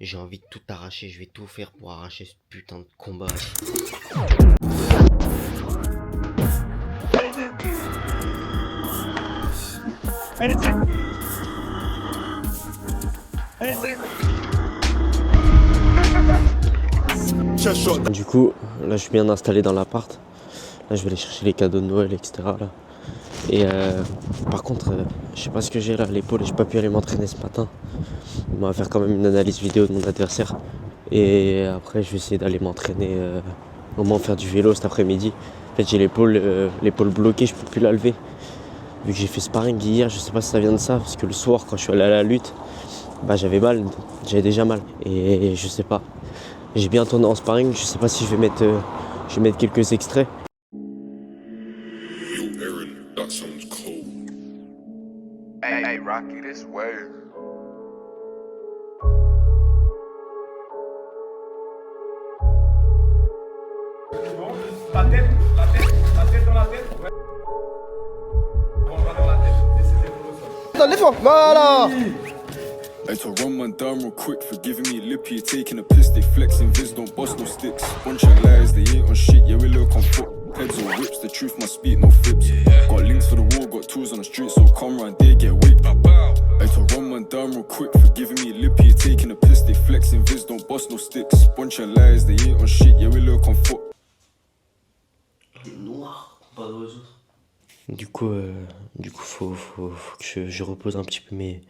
J'ai envie de tout arracher, je vais tout faire pour arracher ce putain de combat. Du coup, là je suis bien installé dans l'appart. Là je vais aller chercher les cadeaux de Noël, etc. Là. Et par contre, je sais pas ce que j'ai là à l'épaule, j'ai pas pu aller m'entraîner ce matin. On va faire quand même une analyse vidéo de mon adversaire. Et après je vais essayer d'aller m'entraîner, au moins faire du vélo cet après-midi. En fait j'ai l'épaule bloquée, je peux plus la lever. Vu que j'ai fait sparring hier, je sais pas si ça vient de ça, parce que le soir quand je suis allé à la lutte, bah j'avais mal, j'avais déjà mal. Et je sais pas. J'ai bien tourné en sparring, je sais pas si je vais mettre quelques extraits. That sounds cold. Hey, Rocky, this way. La tête dans la tête. Ouais. On va dans la tête. Laissez épaules au sol. Lève-toi, voilà. Hey, to run man down real quick for giving me lippy, you're taking a piss, they flexing, viz don't bust no sticks. Bunch of lies, they ain't on shit, yeah we look on foot. Heads or whips, the truth must speak, no fibs. Got links for the wall, got tools on the street, so come round there, get weak. Hey, to run man down real quick for giving me lippy, you're taking a piss, they flexing, viz don't bust no sticks. Bunch of lies, they ain't on shit, yeah we look on foot. Noir, pas de autres. Du coup, faut que je repose un petit peu mes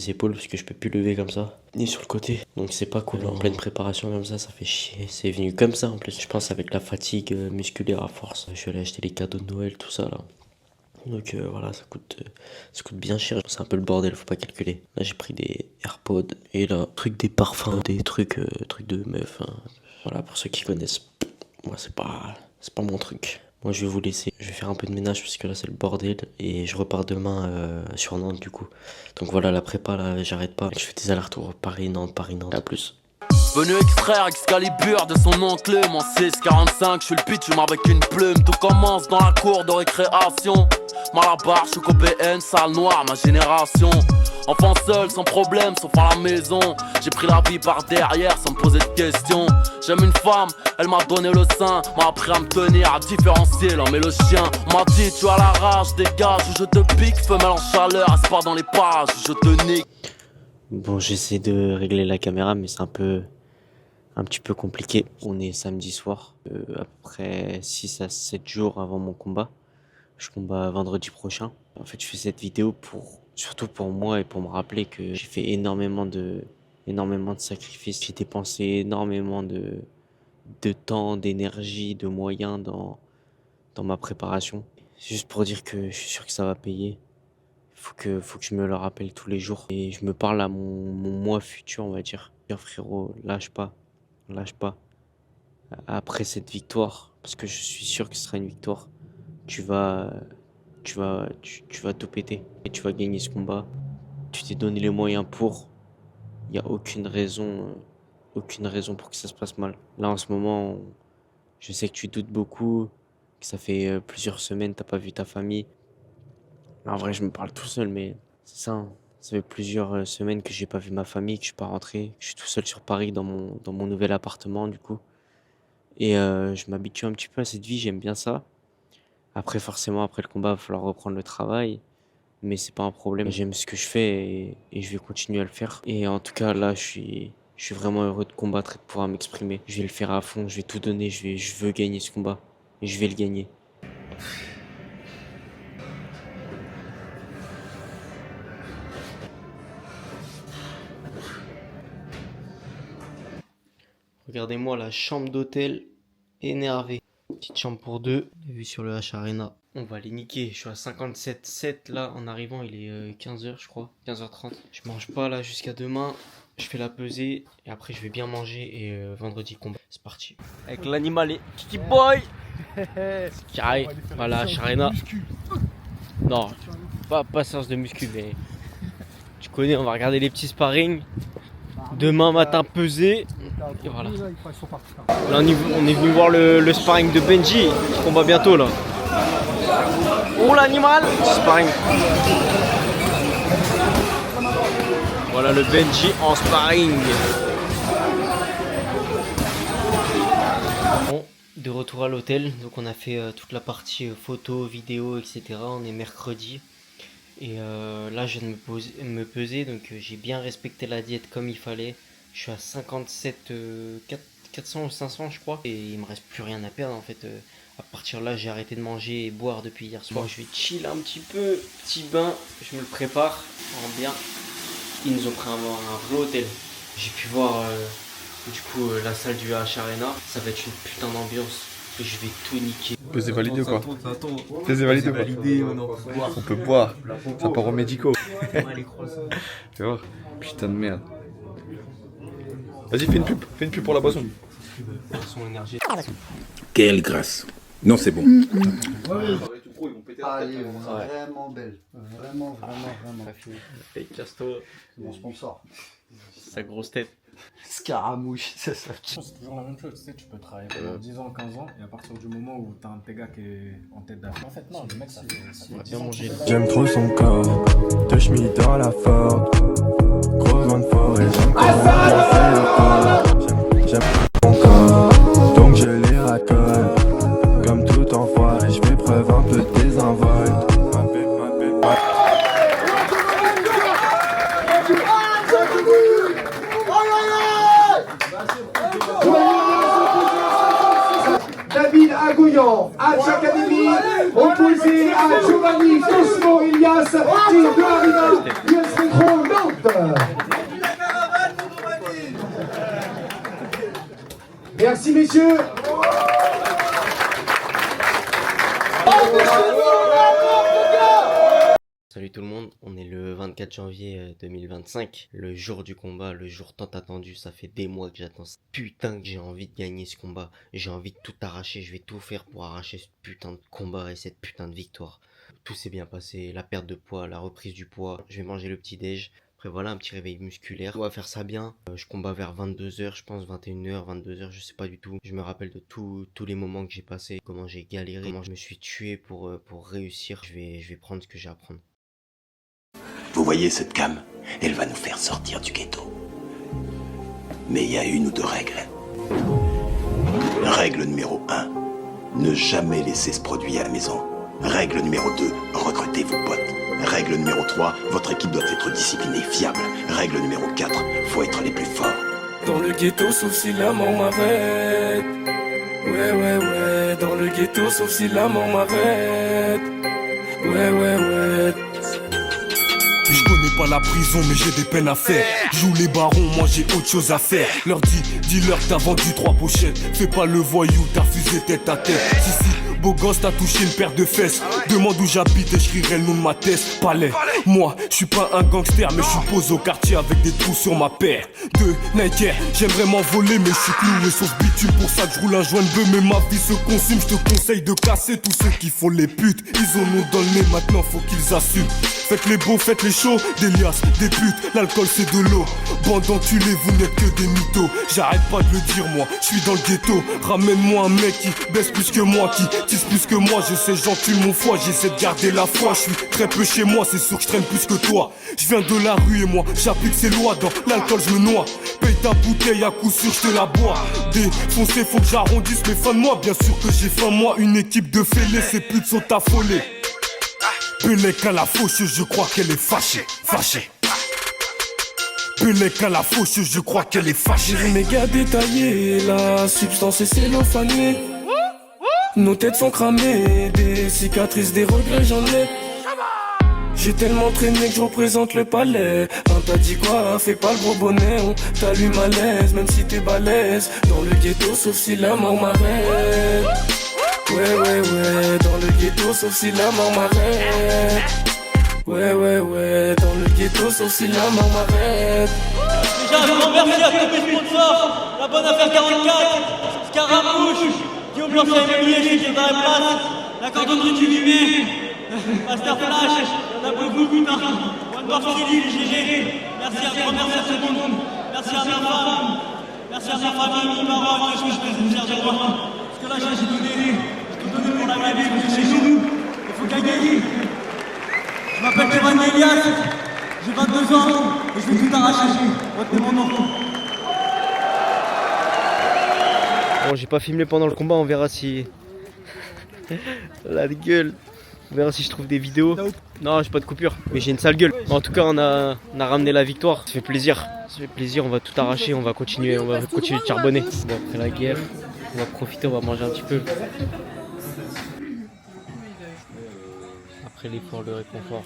épaules parce que je peux plus lever comme ça, ni sur le côté. Donc c'est pas cool, en pleine préparation comme ça fait chier. C'est venu comme ça en plus, je pense avec la fatigue musculaire à force. Je suis allé acheter les cadeaux de Noël, tout ça là. Donc voilà, ça coûte bien cher. C'est un peu le bordel, faut pas calculer. Là j'ai pris des AirPods et là, des parfums, des trucs de meuf. Hein. Voilà, pour ceux qui connaissent. Moi c'est pas mon truc. Moi je vais vous laisser, je vais faire un peu de ménage parce que là c'est le bordel et je repars demain sur Nantes du coup. Donc voilà la prépa là, j'arrête pas, je fais des allers-retours Paris-Nantes, à plus. Venu extraire Excalibur de son enclume en 645, je suis le pitch, je avec une plume. Tout commence dans la cour de récréation. Malabar, je suis BN, salle noire, ma génération. Enfant seul, sans problème, sauf à la maison. J'ai pris la vie par derrière sans me poser de questions. J'aime une femme, elle m'a donné le sein, m'a appris à me tenir, à différencier l'homme et le chien. On m'a dit tu as la rage, dégage ou je te pique. Femelle en chaleur, aspire dans les parages, je te nique. Bon, j'essaie de régler la caméra mais c'est un petit peu compliqué. On est samedi soir, à peu près 6 à 7 jours avant mon combat. Je combats vendredi prochain. En fait, je fais cette vidéo surtout pour moi et pour me rappeler que j'ai fait énormément de sacrifices. J'ai dépensé énormément de temps, d'énergie, de moyens dans ma préparation. Juste pour dire que je suis sûr que ça va payer. Faut que je me le rappelle tous les jours. Et je me parle à mon moi futur, on va dire. Frérot, lâche pas. Après cette victoire, parce que je suis sûr que ce sera une victoire, tu vas tout péter et tu vas gagner ce combat. Tu t'es donné les moyens pour. Il n'y a aucune raison pour que ça se passe mal. Là en ce moment, je sais que tu doutes beaucoup, que ça fait plusieurs semaines t'as pas vu ta famille. En vrai, je me parle tout seul, mais c'est ça. Hein. Ça fait plusieurs semaines que j'ai pas vu ma famille, que je suis pas rentré, que je suis tout seul sur Paris dans mon nouvel appartement du coup. Et je m'habitue un petit peu à cette vie, j'aime bien ça. Après, forcément, après le combat, il va falloir reprendre le travail. Mais c'est pas un problème. J'aime ce que je fais et je vais continuer à le faire. Et en tout cas, là, je suis vraiment heureux de combattre et de pouvoir m'exprimer. Je vais le faire à fond, je vais tout donner, je veux gagner ce combat. Et je vais le gagner. Regardez-moi la chambre d'hôtel énervée. Petite chambre pour deux, vue sur le H Arena. On va les niquer, je suis à 57,7 là en arrivant, il est 15h je crois, 15h30. Je mange pas là jusqu'à demain, je fais la pesée et après je vais bien manger et vendredi combat. C'est parti. Avec l'animal et Kiki Boy carré, voilà H Arena. Non, pas séance de muscu mais tu connais, on va regarder les petits sparring. Demain matin pesé. Et voilà. Là on est venu voir le sparring de Benji qui combat bientôt là. Oh l'animal! Sparring. Voilà le Benji en sparring. Bon, de retour à l'hôtel, donc on a fait toute la partie photo, vidéo, etc. On est mercredi. Et là je viens de me peser, donc j'ai bien respecté la diète comme il fallait. Je suis à 57, 400 ou 500 je crois. Et il me reste plus rien à perdre en fait. À partir de là j'ai arrêté de manger et boire depuis hier soir. Bon, je vais chill un petit peu, petit bain, je me le prépare en bien. Ils nous ont pris un vrai hôtel. J'ai pu voir du coup la salle du H Arena. Ça va être une putain d'ambiance. Je vais tout niquer. Pesé validé ou quoi? Pesé validé ou quoi? On peut boire. Ça part aux médicaux. Tu vois? Putain de merde. Vas-y, fais une pub pour la boisson. Quelle grâce. Non, c'est bon. Ah, elle est vraiment belle. Vraiment. Et casse-toi. C'est mon sponsor. Sa grosse tête. Scaramouche, c'est ça. C'est toujours la même chose, tu sais, tu peux travailler pendant 10 ans, 15 ans, et à partir du moment où t'as un de tes gars qui est en tête d'affaires, en fait, non, le mec, ça fait Bien manger. J'aime trop son corps, de chemise dans la Ford. Gros vent de forêt, j'aime j'aime mon corps, donc je les racole. Comme tout enfoiré, je fais preuve un peu de désinvolte. David Agouillan, Hatch Academy, opposé à Giovanni Cosmo Ilias, team de Arena, US Métro Nantes. Merci messieurs. Salut tout le monde, on est le 24 janvier 2025, le jour du combat, le jour tant attendu. Ça fait des mois que j'attends ça. Putain que j'ai envie de gagner ce combat, j'ai envie de tout arracher, je vais tout faire pour arracher ce putain de combat et cette putain de victoire. Tout s'est bien passé, la perte de poids, la reprise du poids, je vais manger le petit déj. Après voilà, un petit réveil musculaire, on va faire ça bien. Je combat vers 22h, je pense 21h, 22h, je sais pas du tout. Je me rappelle de tous les moments que j'ai passés, comment j'ai galéré, comment je me suis tué pour réussir. Je vais prendre ce que j'ai à prendre. Vous voyez cette cam? Elle va nous faire sortir du ghetto. Mais il y a une ou deux règles. Règle numéro 1, ne jamais laisser ce produit à la maison. Règle numéro 2, recrutez vos potes. Règle numéro 3, votre équipe doit être disciplinée, fiable. Règle numéro 4, faut être les plus forts. Dans le ghetto, sauf si la mort m'arrête. Ouais, dans le ghetto, sauf si la mort m'arrête. Ouais. Je connais pas la prison mais j'ai des peines à faire. Joue les barons, moi j'ai autre chose à faire. Leur dis-leur t'as vendu 3 pochettes. Fais pas le voyou, t'as fusé tête à tête. Si, beau gosse t'as touché une paire de fesses. Demande où j'habite et je crierai le nom de ma thèse. Palais, moi je suis pas un gangster mais je suis posé au quartier avec des trous sur ma paire. De Nike, j'aime vraiment voler mais je suis cloué sauf bitume. Pour ça que je roule un joint de bœuf mais ma vie se consume. Je te conseille de casser tous ceux qui font les putes. Ils ont nous dans le nez, maintenant faut qu'ils assument. Faites les beaux, faites les chauds, des liasses, des putes, l'alcool c'est de l'eau. Bande d'enculés, vous n'êtes que des mythos. J'arrête pas de le dire moi, je suis dans le ghetto. Ramène-moi un mec qui baisse plus que moi, qui tisse plus que moi. Je sais j'encule mon foie, j'essaie de garder la foi. Je suis très peu chez moi, c'est sûr que je traîne plus que toi. Je viens de la rue et moi, j'applique ces lois. Dans l'alcool je me noie, paye ta bouteille à coup sûr je te la bois. Défoncé, faut que j'arrondisse mes fins de moi. Bien sûr que j'ai faim moi, une équipe de fêlés, ces putes sont affolées. Pelec à la fauche, je crois qu'elle est fâchée. Pelec à la fauche, je crois qu'elle est fâchée. J'ai méga détaillé, la substance est cellophanée. Nos têtes sont cramées, des cicatrices, des regrets j'en ai. J'ai tellement traîné que je représente le palais. T'as dit quoi, fais pas le gros bonnet. On t'allume à l'aise, même si t'es balèze. Dans le ghetto, sauf si la mort m'arrête. Ouais, dans le ghetto, sauf si la mort m'arrête. Ouais, dans le ghetto, sauf si la mort m'arrête. Déjà, je vous remercie à tous mes sponsors, la bonne affaire 44, Scaramouche, Guillaume Lancien Immobilier qui est dans la place, la cordonnerie du Limé, Master Flash, il y en a beaucoup, putain, One Bar Philippe, GG, merci à tout le monde, merci à ma femme, merci à ma famille, Maroc, je suis fier de moi, parce que là j'ai donné pour la gagner, parce que chez nous, il faut gagner. Je m'appelle Giovanni Ilias, j'ai 22 ans et je vais tout arracher. Retenez mon nom. Bon, j'ai pas filmé pendant le combat, on verra si... La gueule. On verra si je trouve des vidéos. Non, j'ai pas de coupure, mais j'ai une sale gueule. En tout cas, on a ramené la victoire. Ça fait plaisir. Ça fait plaisir, on va tout arracher, on va continuer de charbonner. Bon, après la guerre, on va profiter, on va manger un petit peu. Après l'effort, le réconfort.